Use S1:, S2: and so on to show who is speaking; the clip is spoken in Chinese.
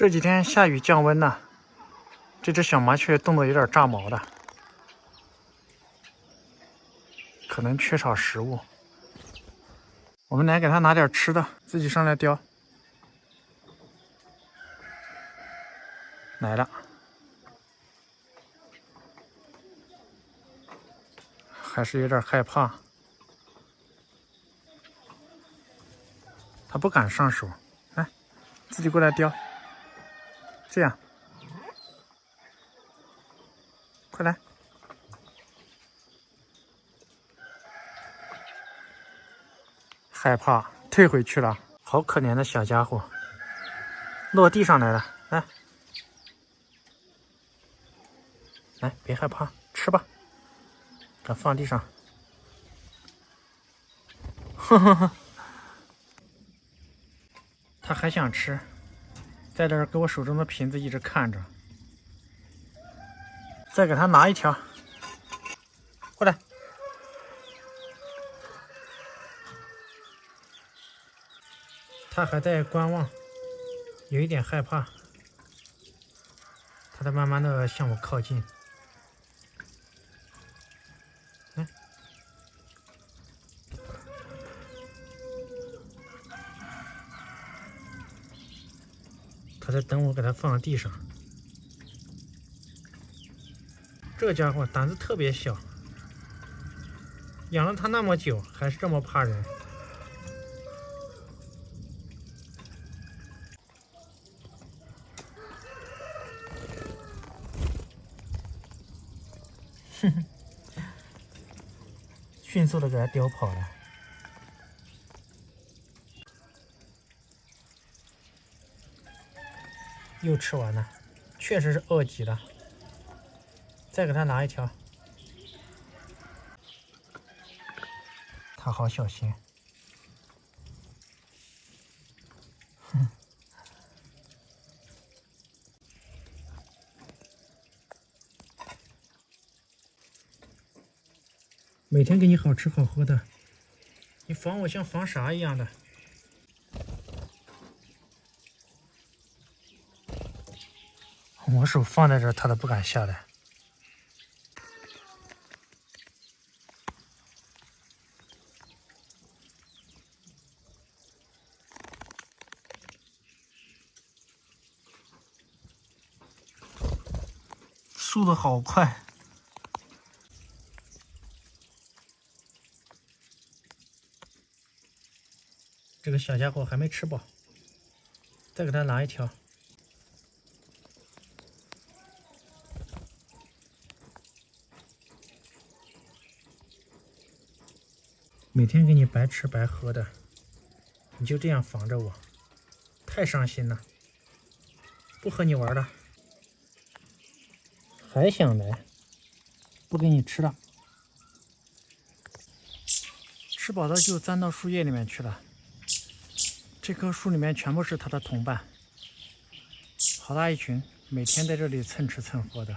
S1: 这几天下雨降温呢，这只小麻雀冻得有点炸毛的，可能缺少食物。我们来给它拿点吃的，自己上来叼。来了，还是有点害怕，它不敢上手。来，自己过来叼。这样，快来！害怕，退回去了。好可怜的小家伙，落地上来了。来，来，别害怕，吃吧。给它放地上。呵呵呵，它还想吃，在这儿给我手中的瓶子一直看着。再给它拿一条，过来。它还在观望，有一点害怕。它在慢慢的向我靠近。来，它在等我给它放地上。这家伙胆子特别小，养了它那么久，还是这么怕人。哼哼，迅速的给它叼跑了。又吃完了，确实是饿极了。再给它拿一条。它好小心。哼。每天给你好吃好喝的，你防我像防啥一样的。我手放在这儿，它都不敢下来。速度好快。这个小家伙还没吃饱，再给它拿一条。每天给你白吃白喝的，你就这样防着我，太伤心了。不和你玩了，还想来，不给你吃了。吃饱了就钻到树叶里面去了。这棵树里面全部是它的同伴，好大一群，每天在这里蹭吃蹭喝的。